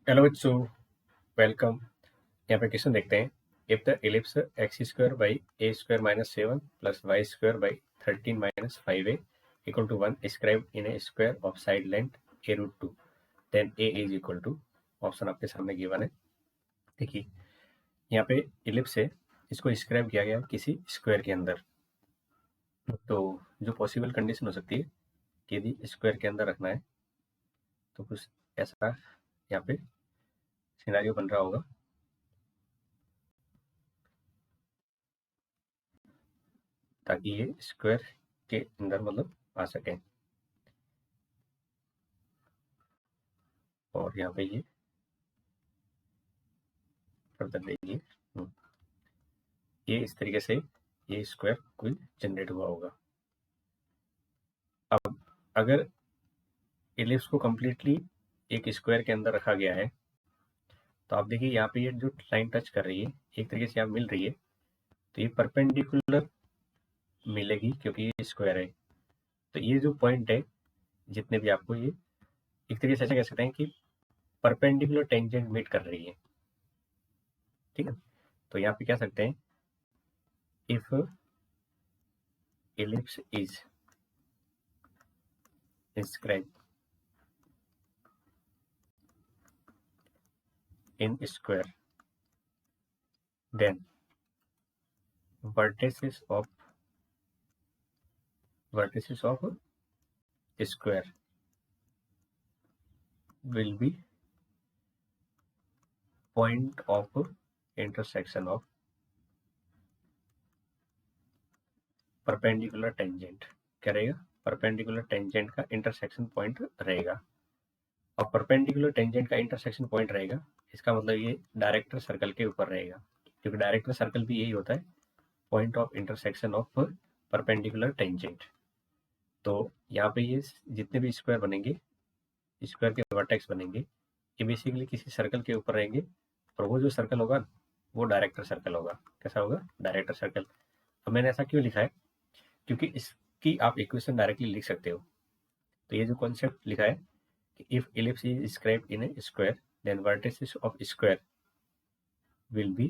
Hello बच्चों, welcome. यहाँ पे क्वेश्चन देखते हैं। If the ellipse x square by a square minus 7 plus y square by 13 minus 5a equal to 1 scribe in a square of side length a root 2 then a is equal to. Option आपके सामने given है। देखिए, यहाँ पे ellipse है, इसको scribe किया गया है किसी स्क्वायर के अंदर। तो जो पॉसिबल कंडीशन हो सकती है कि यदि स्क्वायर के अंदर रखना है तो कुछ ऐसा यहाँ पे सिनारियो बन रहा होगा ताकि ये स्क्वायर के अंदर मतलब आ सके। और यहाँ पे ये फर्दर देखिए, ये इस तरीके से ये स्क्वायर कोई जनरेट हुआ होगा। अब अगर इलिप्स को कंप्लीटली एक स्क्वायर के अंदर रखा गया है तो आप देखिए यहाँ पे ये जो लाइन टच कर रही है एक तरीके से यहाँ मिल रही है तो ये परपेंडिकुलर मिलेगी क्योंकि ये स्क्वायर है। तो ये जो पॉइंट है जितने भी आपको ये एक तरीके से ऐसा कह सकते हैं कि परपेंडिकुलर टेंजेंट मीट कर रही है। ठीक है, तो यहाँ पे कह सकते हैं if ellipse is inscribed in square, then vertices of square will be point of intersection of perpendicular tangent। क्या रहेगा? परपेंडिकुलर टेंजेंट का इंटरसेक्शन पॉइंट रहेगा। और परपेंडिकुलर टेंजेंट का इंटरसेक्शन पॉइंट रहेगा, इसका मतलब ये डायरेक्टर सर्कल के ऊपर रहेगा, क्योंकि डायरेक्टर सर्कल भी यही होता है, point of intersection of perpendicular tangent. तो यहाँ पे ये जितने भी स्क्वायर बनेंगे, स्क्वायर के वर्टेक्स बनेंगे, ये बेसिकली किसी सर्कल के ऊपर रहेंगे और वो जो सर्कल होगा वो डायरेक्टर सर्कल होगा। कैसा होगा? Director circle. अब मैंने ऐसा क्यों लिखा है? क्योंकि इसकी आप इक्वेशन डायरेक्टली लिख सकते हो। तो ये जो कॉन्सेप्ट लिखा है कि if ellipse is scribed in a square then vertices of square will be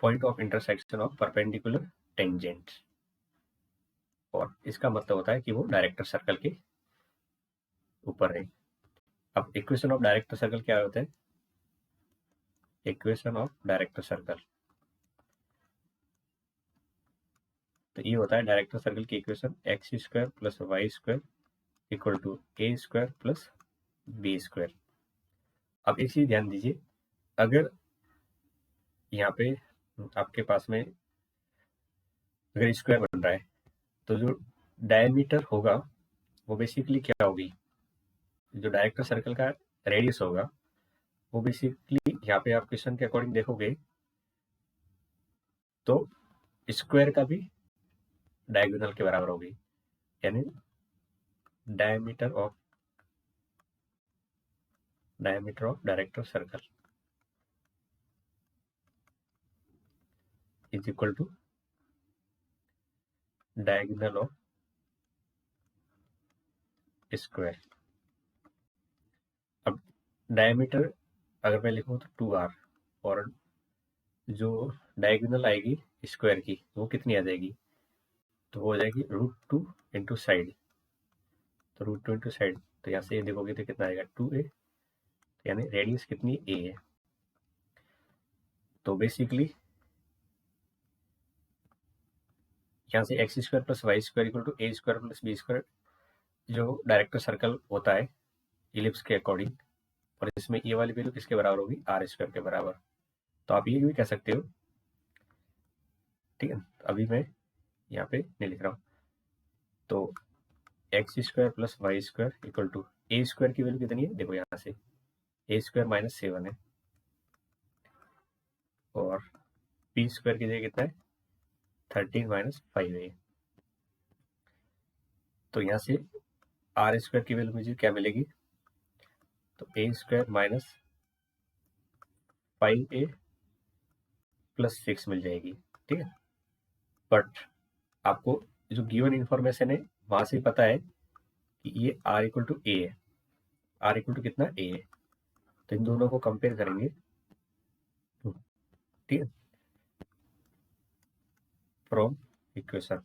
point of intersection of perpendicular tangent. और इसका मतलब होता है कि वो डायरेक्टर सर्कल के ऊपर है। अब इक्वेशन ऑफ डायरेक्टर सर्कल क्या होता है? इक्वेशन ऑफ डायरेक्टर सर्कल, तो ये होता है डायरेक्टर सर्कल की equation x square plus y square equal to a square plus b square. अब एक चीज ध्यान दीजिए, अगर यहाँ पे आपके पास में अगर स्क्वायर बन रहा है तो जो डायमीटर होगा वो बेसिकली क्या होगी? जो डायरेक्टर सर्कल का रेडियस होगा वो बेसिकली यहाँ पे आप क्वेश्चन के अकॉर्डिंग देखोगे तो स्क्वायर का भी डायगोनल के बराबर होगी, यानी diameter of director circle is equal to diagonal of square. अब डायमीटर अगर मैं लिखूँ तो 2r, और जो डायगोनल आएगी स्क्वायर की वो कितनी आ जाएगी? तो वो हो जाएगी √2 इंटू साइड। तो √2 इंटू साइड, तो यहाँ से ये देखोगे तो कितना आएगा? 2a, यानी रेडियस कितनी? a है। तो बेसिकली यहाँ से x square plus y square equal to a square plus b square जो डायरेक्टर सर्कल होता है इलिप्स के अकॉर्डिंग, और इसमें ये वाली वैल्यू किसके बराबर होगी? आर स्क्वायर के बराबर। तो आप ये भी कह सकते हो। ठीक है, अभी मैं यहाँ पे नहीं लिख रहा हूँ। तो x square plus y square equal to a square की वैल्यू कितनी है? देखो यहाँ से ए स्क्वायर माइनस 7 है, और बी स्क्वायर की जगह कितना है? 13 माइनस 5 है। तो यहाँ से आर स्क्वायर की वैल्यू मुझे क्या मिलेगी? तो a square minus 5a plus 6 मिल जाएगी। ठीक है, बट आपको जो गिवन इंफॉर्मेशन है वहां से पता है कि ये r इक्वल टू ए है, आर इक्वल टू कितना ए है, तो इन दोनों को कंपेयर करेंगे, ठीक है, from equation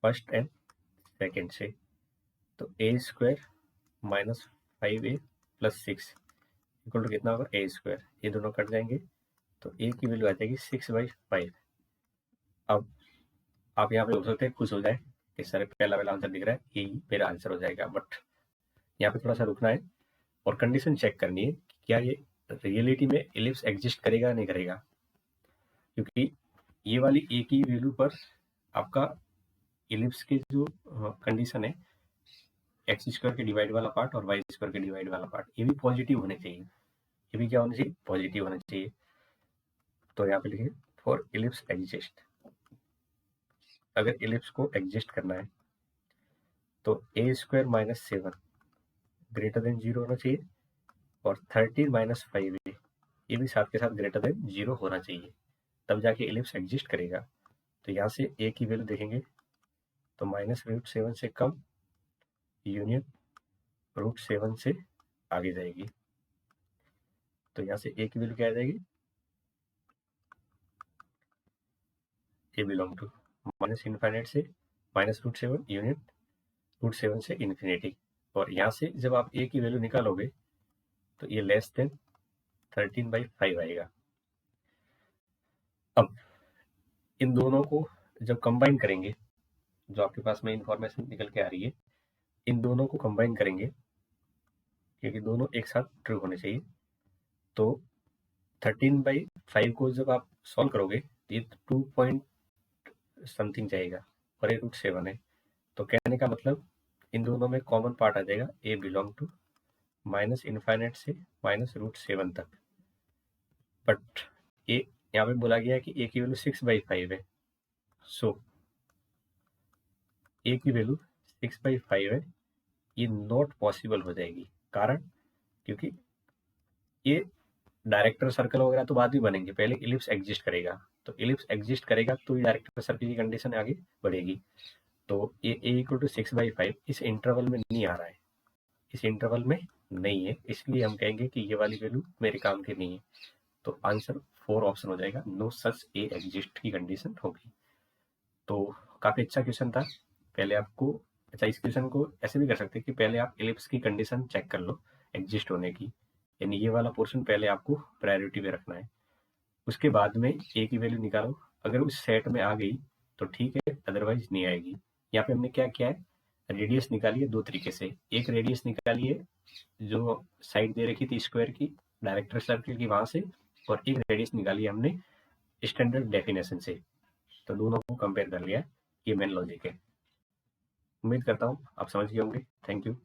first and second से। तो a square minus 5a plus 6 equal to कितना होगा ए स्क्वायर, ये दोनों कट जाएंगे तो ए की वैल्यू आ जाएगी 6/5। अब आप यहाँ पे हो सकते हैं खुश हो जाए कि सर पहला वाला आंसर दिख रहा है, यही मेरा आंसर हो जाएगा, बट यहाँ पे थोड़ा सा रुकना है और कंडीशन चेक करनी है कि क्या ये रियलिटी में एलिप्स एग्जिस्ट करेगा नहीं करेगा, क्योंकि ये वाली ए की वैल्यू पर आपका एलिप्स की जो कंडीशन है, एक्स स्क्वायर के डिवाइड वाला पार्ट और वाई स्क्वायर के डिवाइड वाला पार्ट, ये भी पॉजिटिव होने चाहिए, ये भी क्या होना चाहिए, पॉजिटिव होना चाहिए। तो यहाँ पे लिखिए फॉर एलिप्स एग्जिस्ट, अगर एलिप्स को एग्जिस्ट करना है तो a square minus 7 greater than 0 होना चाहिए और 13 माइनस 5a ये भी साथ के साथ ग्रेटर देन 0 होना चाहिए, तब जाके एलिप्स एग्जिस्ट करेगा। तो यहाँ से a की वैल्यू देखेंगे तो -√7 से कम यूनियन √7 से आगे जाएगी। तो यहाँ से a की वैल्यू क्या आ जाएगी, a belong to minus infinite से -√7 यूनियन √7 से इन्फिनिटी, और यहाँ से जब आप a की वैल्यू निकालोगे तो ये लेस देन 13/5 आएगा। अब इन दोनों को जब कंबाइन करेंगे, जो आपके पास में इंफॉर्मेशन निकल के आ रही है, इन दोनों को कंबाइन करेंगे क्योंकि दोनों एक साथ ट्रू होने चाहिए। तो 13/5 को जब आप सॉल्व करोगे तो ये 2 पॉइंट समथिंग जाएगा और ये √7 है। तो कहने का मतलब इन दोनों में कॉमन पार्ट आ जाएगा, ए बिलोंग टू माइनस इनफाइनाइट से -√7 तक। बट ए यहाँ पे बोला गया है कि ए की वैल्यू 6/5 है, सो ए की वैल्यू 6/5 है, ये नॉट पॉसिबल हो जाएगी। कारण क्योंकि ये डायरेक्टर सर्कल वगैरह तो बाद में बनेंगे, पहले इलिप्स एग्जिस्ट करेगा, तो इलिप्स एग्जिस्ट करेगा तो ये डायरेक्टर सर्कल की कंडीशन आगे बढ़ेगी। तो ये a इक्वल टू 6/5 इस इंटरवल में नहीं आ रहा है, इस इंटरवल में नहीं है, इसलिए हम कहेंगे कि ये वाली वैल्यू मेरे काम की नहीं है। तो आंसर 4 ऑप्शन हो जाएगा, नो सच ए एग्जिस्ट की कंडीशन होगी। तो काफी अच्छा क्वेश्चन था। पहले आपको, अच्छा इस क्वेश्चन को ऐसे भी कर सकते हैं कि पहले आप इलिप्स की कंडीशन चेक कर लो एग्जिस्ट होने की, यानी ये वाला पोर्शन पहले आपको प्रायोरिटी पे रखना है, उसके बाद में ए की वैल्यू निकालो, अगर उस सेट में आ गई तो ठीक है, अदरवाइज नहीं आएगी। यहाँ पे हमने क्या किया है, रेडियस निकाली है दो तरीके से, एक रेडियस निकाली है जो साइड दे रखी थी स्क्वायर की डायरेक्टर सर्कल की वहां से, और एक रेडियस निकाली है हमने स्टैंडर्ड डेफिनेशन से, तो दोनों को कंपेयर कर लिया। ये मेन लॉजिक है। उम्मीद करता हूँ आप समझ गए होंगे। Thank you.